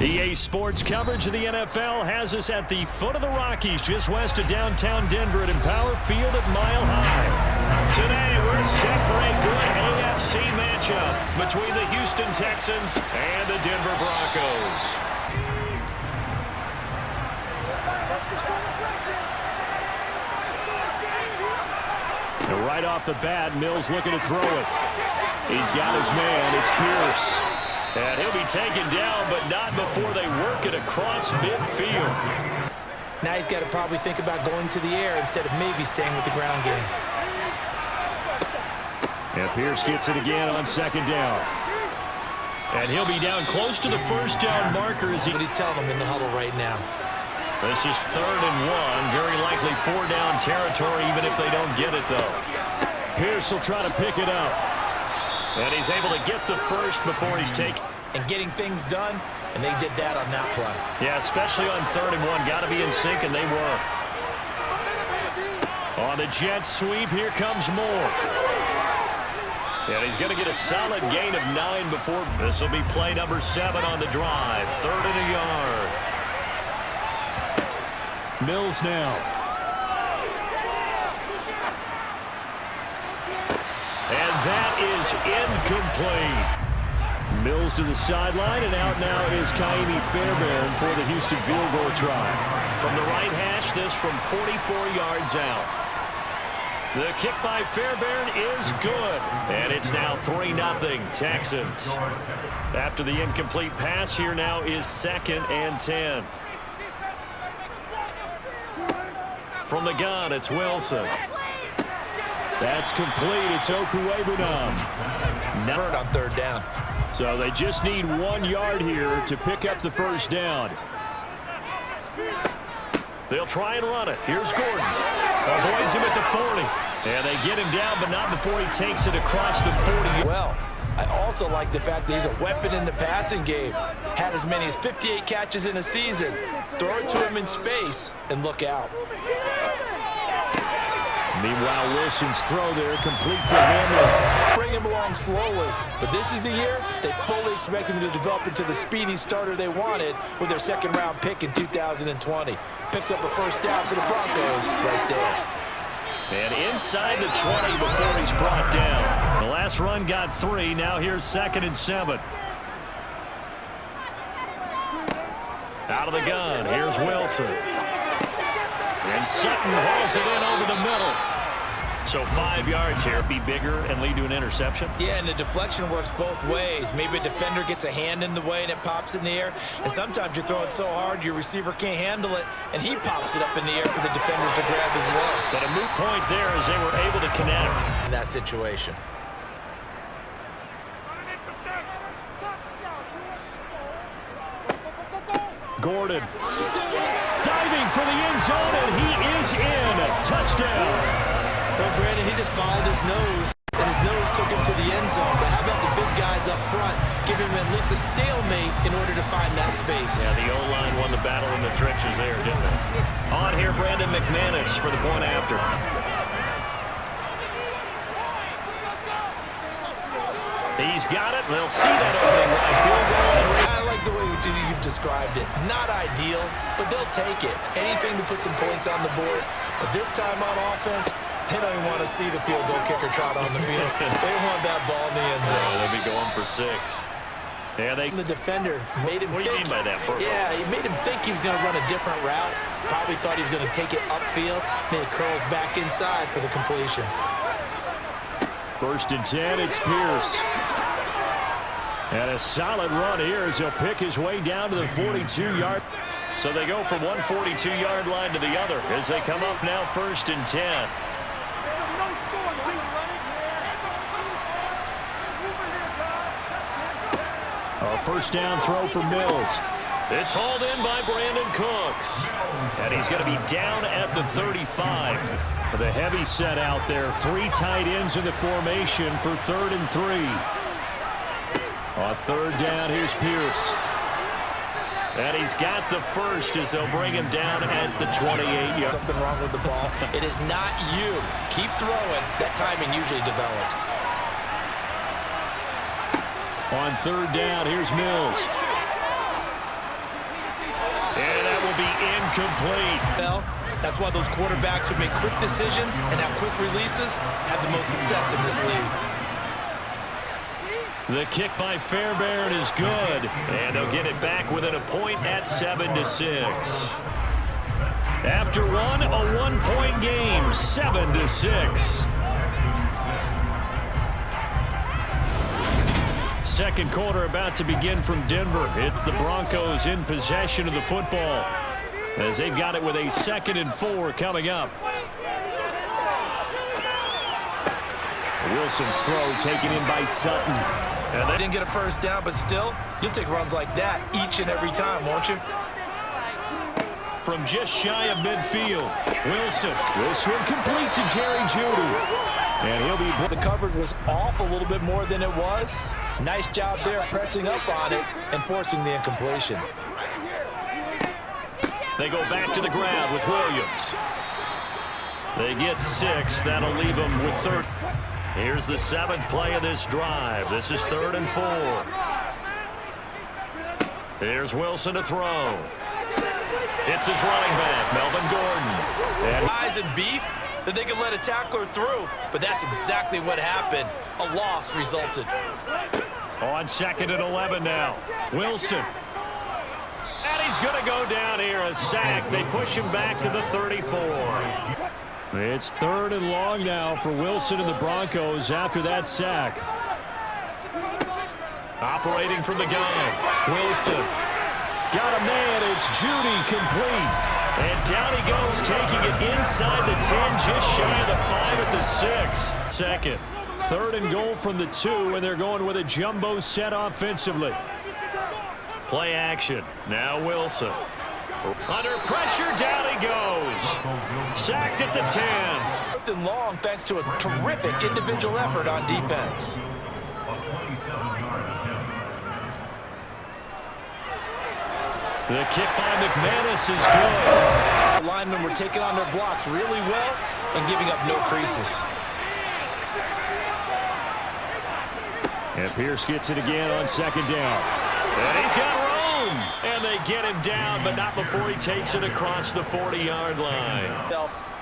EA Sports coverage of the NFL has us at the foot of the Rockies, just west of downtown Denver at Empower Field at Mile High. Today, we're set for a good AFC matchup between the Houston Texans and the Denver Broncos. And right off the bat, Mills looking to throw it. He's got his man. It's Pierce. And he'll be taken down, but not before they work it across midfield. Now he's got to probably think about going to the air instead of maybe staying with the ground game. And Pierce gets it again on second down. And he'll be down close to the first down marker as he's telling them in the huddle right now. This is 3rd and 1. Very likely 4-down territory, even if they don't get it, though. Pierce will try to pick it up. And he's able to get the first before he's taken. And getting things done, and they did that on that play. Yeah, especially on 3rd and 1. Got to be in sync, and they were. On the jet sweep, here comes Moore. And he's going to get a solid gain of 9 before. This will be play number 7 on the drive. 3rd and a yard. Mills now. And that is incomplete. Mills to the sideline, and out now is Kaimi Fairbairn for the Houston field goal try. From the right hash, this from 44 yards out. The kick by Fairbairn is good. And it's now 3-0 Texans. After the incomplete pass, here now is 2nd and 10. From the gun, it's Wilson. That's complete. It's Okuwebunam. Never on 3rd down. So they just need 1 yard here to pick up the first down. They'll try and run it. Here's Gordon. Avoids him at the 40. And they get him down, but not before he takes it across the 40. Well, I also like the fact that he's a weapon in the passing game. Had as many as 58 catches in a season. Throw it to him in space and look out. Meanwhile, Wilson's throw there complete to him. Bring him along slowly. But this is the year they fully expect him to develop into the speedy starter they wanted with their 2nd-round pick in 2020. Picks up a first down for the Broncos right there. And inside the 20 before he's brought down. The last run got 3. Now here's 2nd and 7. Out of the gun. Here's Wilson. And Sutton hauls it in over the middle. So 5 yards here. Be bigger and lead to an interception. Yeah, and the deflection works both ways. Maybe a defender gets a hand in the way and it pops in the air. And sometimes you throw it so hard your receiver can't handle it, and he pops it up in the air for the defenders to grab as well. But a moot point there as they were able to connect. In that situation. Gordon. Diving for the end zone, and he is in. Touchdown. Well, Brandon, he just followed his nose, and his nose took him to the end zone. But how about the big guys up front, giving him at least a stalemate in order to find that space? Yeah, the O-line won the battle in the trenches there, didn't it? On here, Brandon McManus for the point after. He's got it. They'll see that opening right field goal. I like the way you've described it. Not ideal, but they'll take it. Anything to put some points on the board. But this time on offense, they don't even want to see the field goal kicker trot on the field. They want that ball in the end zone. They'll be going for 6. Yeah, the defender made him What do you mean by that, Burko? Yeah, he made him think he was going to run a different route. Probably thought he was going to take it upfield. Then it curls back inside for the completion. 1st and 10, it's Pierce. And a solid run here as he'll pick his way down to the 42-yard. So they go from one 42-yard line to the other as they come up now 1st and 10. A first down throw for Mills. It's hauled in by Brandon Cooks. And he's going to be down at the 35. With a heavy set out there. 3 tight ends in the formation for 3rd and 3. On 3rd down, here's Pierce. And he's got the first as they'll bring him down at the 28-yard. Something wrong with the ball. It is not you. Keep throwing. That timing usually develops. On 3rd down, here's Mills. incomplete. Well, that's why those quarterbacks who make quick decisions and have quick releases have the most success in this league. The kick by Fairbairn is good, and they'll get it back within a point at 7-6. After one, a one-point game, 7-6. Second quarter about to begin from Denver. It's the Broncos in possession of the football as they've got it with a 2nd and 4 coming up. Wilson's throw taken in by Sutton. And they didn't get a first down, but still, you'll take runs like that each and every time, won't you? From just shy of midfield, Wilson. This one complete to Jerry Jeudy. And he'll be... The coverage was off a little bit more than it was. Nice job there pressing up on it and forcing the incompletion. They go back to the ground with Williams. They get 6. That'll leave them with 3rd. Here's the 7th play of this drive. This is 3rd and 4. Here's Wilson to throw. It's his running back, Melvin Gordon. And eyes and beef that they could let a tackler through, but that's exactly what happened. A loss resulted. On 2nd and 11 now. Wilson. And he's going to go down here, a sack. They push him back to the 34. It's 3rd and long now for Wilson and the Broncos after that sack. Operating from the gun. Wilson. Got a man. It's Jeudy complete. And down he goes, taking it inside the 10, just shy of the 5 at the 6. Second. 3rd and goal from the 2, and they're going with a jumbo set offensively. Play action. Now Wilson. Under pressure, down he goes. Sacked at the 10. 3rd and long thanks to a terrific individual effort on defense. The kick by McManus is good. The linemen were taking on their blocks really well and giving up no creases. And Pierce gets it again on 2nd down. And he's got room. And they get him down, but not before he takes it across the 40-yard line.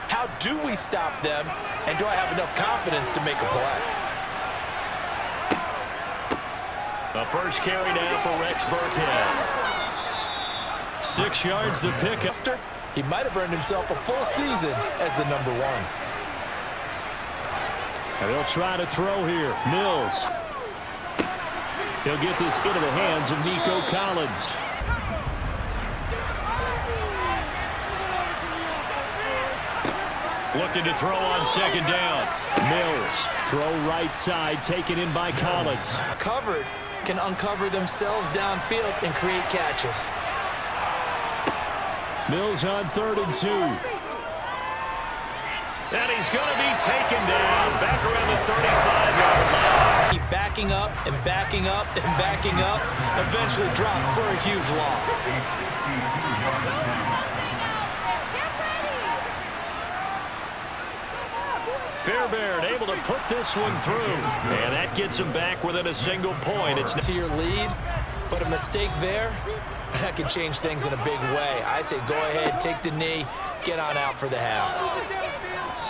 How do we stop them, and do I have enough confidence to make a play? A first carry now for Rex Burkhead. 6 yards the pickup. He might have earned himself a full season as the number 1. And they'll try to throw here. Mills. He'll get this into the hands of Nico Collins. Looking to throw on 2nd down. Mills. Throw right side, taken in by Collins. Covered can uncover themselves downfield and create catches. Mills on 3rd and 2. And he's going to be taken down back around the 35-yard line. Keep backing up and backing up and backing up, eventually dropped for a huge loss. Fairbairn able to put this one through, and that gets him back within a single point. It's to your lead, but a mistake there, that could change things in a big way. I say go ahead, take the knee, get on out for the half.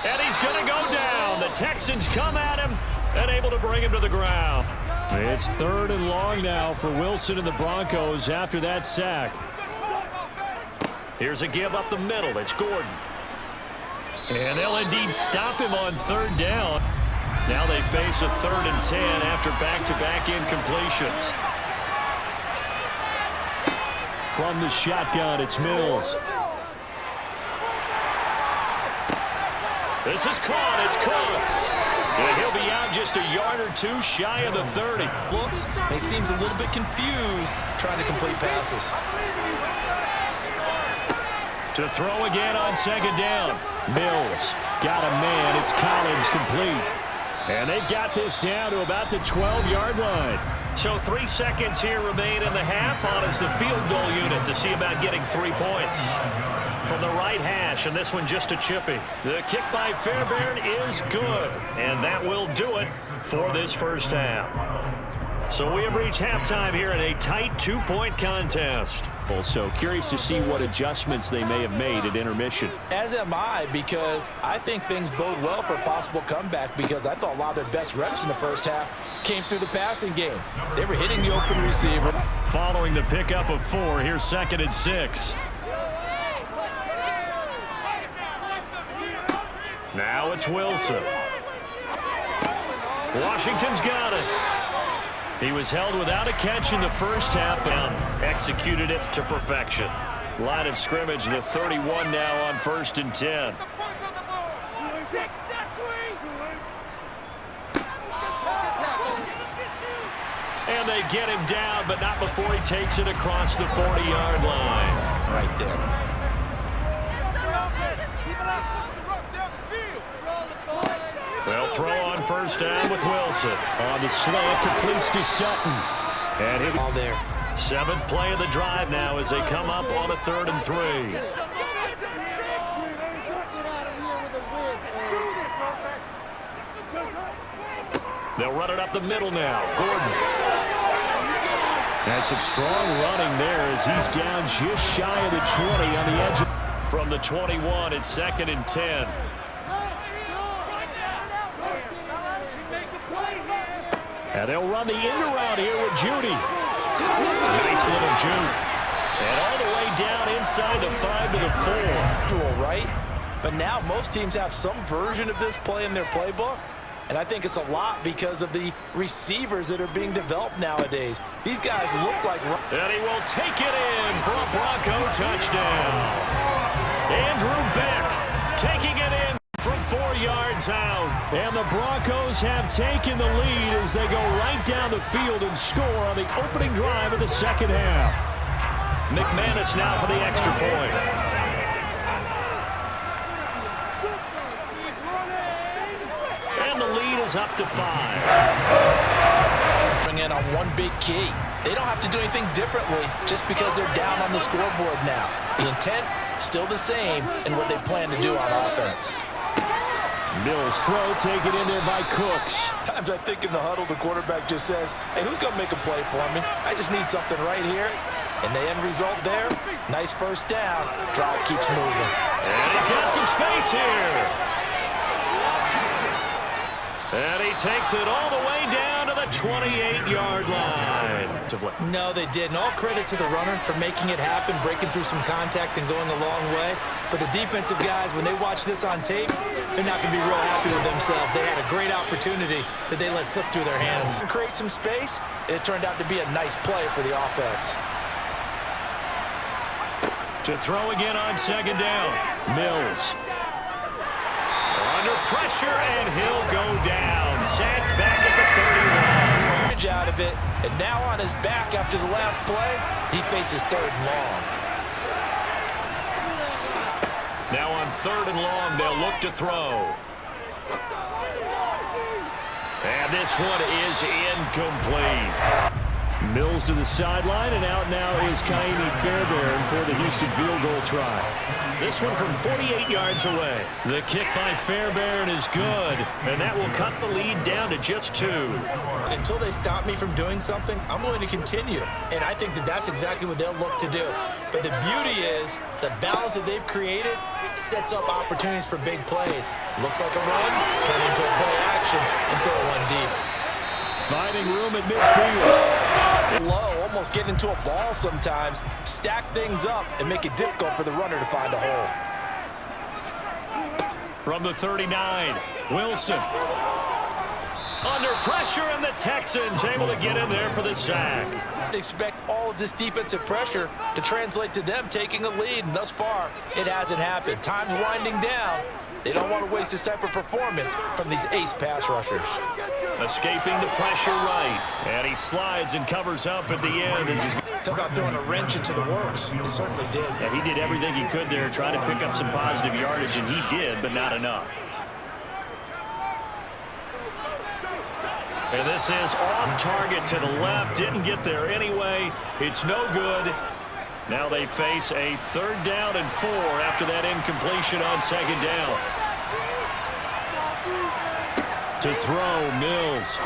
And he's going to go down. The Texans come at him and able to bring him to the ground. It's 3rd and long now for Wilson and the Broncos after that sack. Here's a give up the middle. It's Gordon. And they'll indeed stop him on 3rd down. Now they face a 3rd and 10 after back-to-back incompletions. From the shotgun, it's Mills. This is caught. It's Cooks. And he'll be out just a yard or 2 shy of the 30. Looks, and he seems a little bit confused trying to complete passes. To throw again on 2nd down. Mills got a man. It's Collins complete. And they've got this down to about the 12-yard line. So 3 seconds here remain in the half on as the field goal unit to see about getting 3 points. From the right hash, and this one just a chippy. The kick by Fairbairn is good, and that will do it for this first half. So we have reached halftime here in a tight 2-point contest. Also curious to see what adjustments they may have made at intermission. As am I, because I think things bode well for a possible comeback, because I thought a lot of their best reps in the first half came through the passing game. They were hitting the open receiver. Following the pickup of 4, here's 2nd and 6. Now it's Wilson. Washington's got it. He was held without a catch in the first half and executed it to perfection. Line of scrimmage, the 31 now on 1st and 10. And they get him down, but not before he takes it across the 40-yard line. Right there. They'll throw on 1st down with Wilson. On the slant, completes to Sutton. And hit All there. 7th play of the drive now as they come up on a 3rd and 3. They'll run it up the middle now. Gordon. That's some strong running there as he's down just shy of the 20 on the edge. From the 21, it's 2nd and 10. And they'll run the end around here with Judy. Nice little juke. And all the way down inside the 5 to the 4. Right? But now most teams have some version of this play in their playbook. And I think it's a lot because of the receivers that are being developed nowadays. These guys look like... And he will take it in for a Bronco touchdown. Andrew Beck taking it in from 4 yards out. And the Broncos have taken the lead as they go right down the field and score on the opening drive of the second half. McManus now for the extra point. And the lead is up to 5. Bring in on one big key. They don't have to do anything differently just because they're down on the scoreboard now. The intent, still the same in what they plan to do on offense. Mills throw taken in there by Cooks. Times I think in the huddle, the quarterback just says, hey, who's going to make a play for me? I just need something right here. And the end result there, nice 1st down. Drive keeps moving. And he's got some space here. And he takes it all the way down to the 28-yard line. No, they didn't. All credit to the runner for making it happen, breaking through some contact and going a long way. But the defensive guys, when they watch this on tape, they're not going to be real happy with themselves. They had a great opportunity that they let slip through their hands. Create some space, and it turned out to be a nice play for the offense. To throw again on 2nd down. Mills. Under pressure, and he'll go down. Sacked back at the 31. Out of it, and now on his back after the last play, he faces 3rd and long. Now on 3rd and long, they'll look to throw. And this one is incomplete. Mills to the sideline, and out now is Kaimi Fairbairn for the Houston field goal try. This one from 48 yards away. The kick by Fairbairn is good, and that will cut the lead down to just 2. Until they stop me from doing something, I'm going to continue. And I think that that's exactly what they'll look to do. But the beauty is the balance that they've created sets up opportunities for big plays. Looks like a run, turn into a play action, and throw one deep. Finding room at midfield. Low, almost get into a ball sometimes. Stack things up and make it difficult for the runner to find a hole. From the 39, Wilson. Under pressure, and the Texans able to get in there for the sack. Expect all of this defensive pressure to translate to them taking a lead, and thus far, it hasn't happened. Time's winding down. They don't want to waste this type of performance from these ace pass rushers. Escaping the pressure right, and he slides and covers up at the end. As he's talk about throwing a wrench into the works. He certainly did. Yeah, he did everything he could there, trying to pick up some positive yardage, and he did, but not enough. And this is off target to the left. Didn't get there anyway. It's no good. Now they face a 3rd down and 4 after that incompletion on 2nd down. To throw, Mills.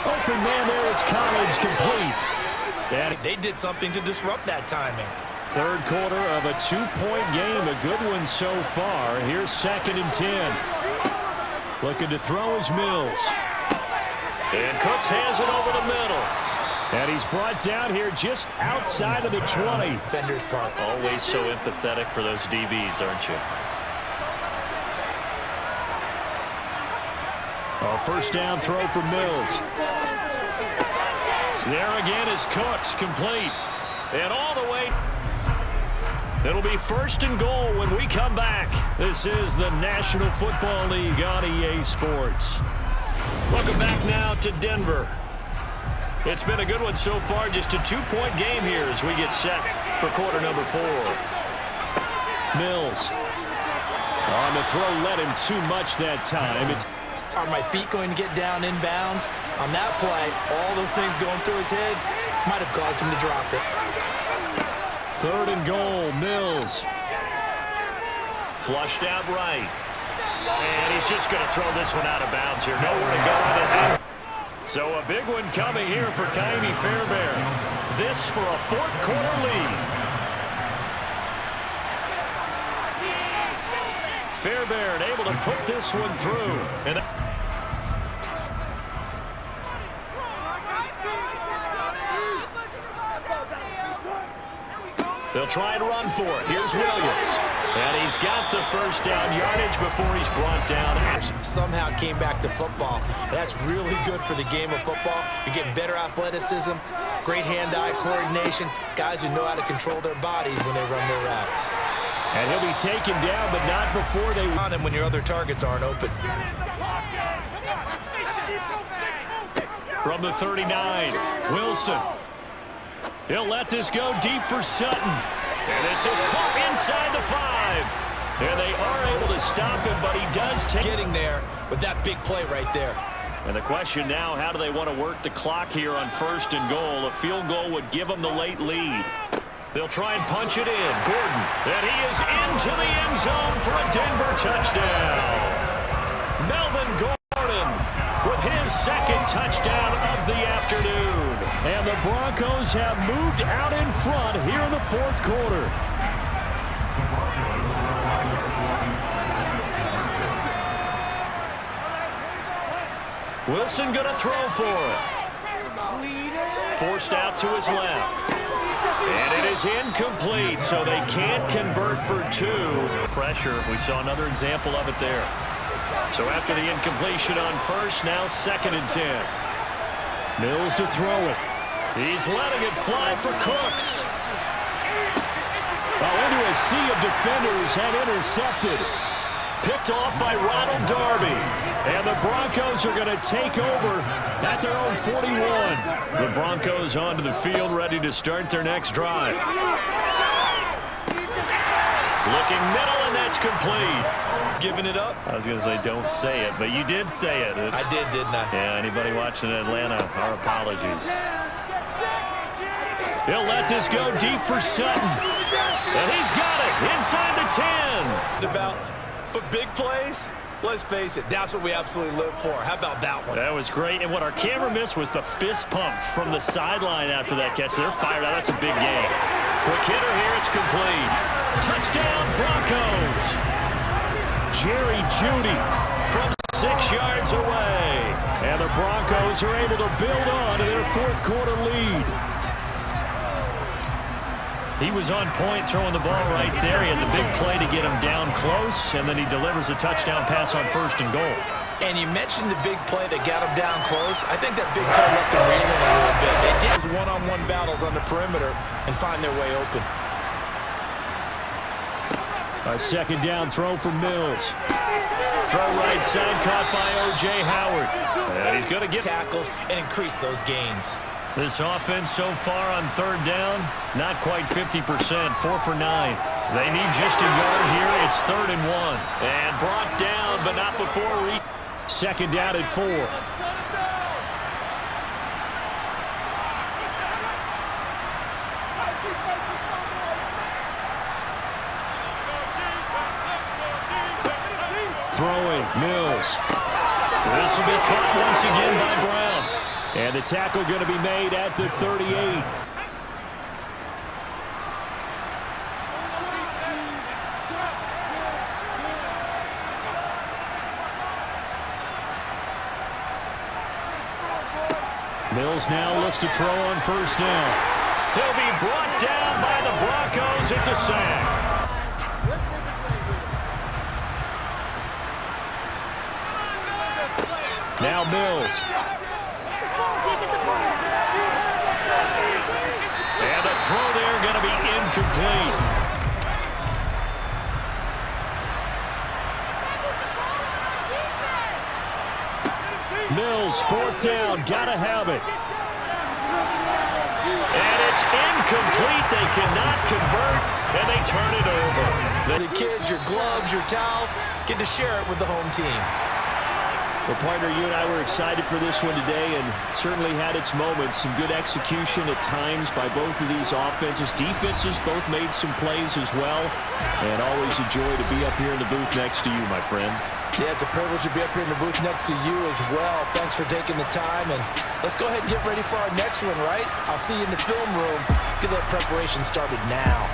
Open man there is Collins, complete. And They did something to disrupt that timing. third quarter of a 2-point game, a good one so far. Here's 2nd and 10. Looking to throw is Mills. And Cooks has it over the middle. And he's brought down here just outside of the 20. Defender's part. Always so empathetic for those DBs, aren't you? A first down throw for Mills. There again is Cooks, complete. And all the way. It'll be 1st and goal when we come back. This is the National Football League on EA Sports. Welcome back now to Denver. It's been a good one so far. Just a 2-point game here as we get set for quarter number 4. Mills. On the throw, led him too much that time. Are my feet going to get down inbounds? On that play, all those things going through his head might have caused him to drop it. 3rd and goal, Mills. Flushed out right. And he's just going to throw this one out of bounds here. Nowhere to go with it. So a big one coming here for Kaimi Fairbairn. This for a 4th quarter lead. Fairbairn able to put this one through. And they'll try and run for it. Here's Williams. And he's got the first down yardage before he's brought down. Somehow came back to football. That's really good for the game of football. You're getting better athleticism, great hand-eye coordination, guys who know how to control their bodies when they run their routes. And he'll be taken down, but not before they On him when your other targets aren't open. From the 39, Wilson. He'll let this go deep for Sutton. And this is caught inside the 5. And they are able to stop him, but he does take... Getting there with that big play right there. And the question now, how do they want to work the clock here on 1st and goal? A field goal would give them the late lead. They'll try and punch it in. Gordon. And he is into the end zone for a Denver touchdown. Melvin Gordon with his 2nd touchdown of the afternoon. And the Broncos have moved out in front here in the 4th quarter. Wilson going to throw for it. Forced out to his left. And it is incomplete, so they can't convert for 2. Pressure, we saw another example of it there. So after the incompletion on 1st, now 2nd and 10. Mills to throw it. He's letting it fly for Cooks. Into a sea of defenders and intercepted. Picked off by Ronald Darby. And the Broncos are going to take over at their own 41. The Broncos onto the field, ready to start their next drive. Looking middle, and that's complete. Giving it up? I was going to say don't say it, but you did say it. I did, didn't I? Yeah, anybody watching Atlanta, our apologies. He'll let this go deep for Sutton. And he's got it inside the 10. But big plays, let's face it, that's what we absolutely live for. How about that one? That was great. And what our camera missed was the fist pump from the sideline after that catch. They're fired out. That's a big game. Quick hitter here. It's complete. Touchdown, Broncos. Jerry Jeudy from 6 yards away. And the Broncos are able to build on to their 4th quarter lead. He was on point throwing the ball right there. He had the big play to get him down close, and then he delivers a touchdown pass on 1st and goal. And you mentioned the big play that got him down close. I think that big play left him reeling a little bit. They did his one-on-one battles on the perimeter and find their way open. A 2nd down throw for Mills. Throw right side, caught by O.J. Howard. And he's going to get tackles and increase those gains. This offense so far on 3rd down, not quite 50%, 4 for 9. They need just a yard here. It's 3rd and 1. And brought down, but not before 2nd down at 4. Throwing, Mills. This will be caught once again by Brown. And the tackle going to be made at the 38. Mills now looks to throw on first down. He'll be brought down by the Broncos. It's a sack. Now Mills. And the throw there going to be incomplete. Mills, fourth down, gotta have it. And it's incomplete. They cannot convert, and they turn it over. The kids, your gloves, your towels, get to share it with the home team. Well, partner, you and I were excited for this one today, and certainly had its moments. Some good execution at times by both of these offenses. Defenses both made some plays as well. And always a joy to be up here in the booth next to you, my friend. Yeah, it's a privilege to be up here in the booth next to you as well. Thanks for taking the time, and let's go ahead and get ready for our next one, right? I'll see you in the film room. Get that preparation started now.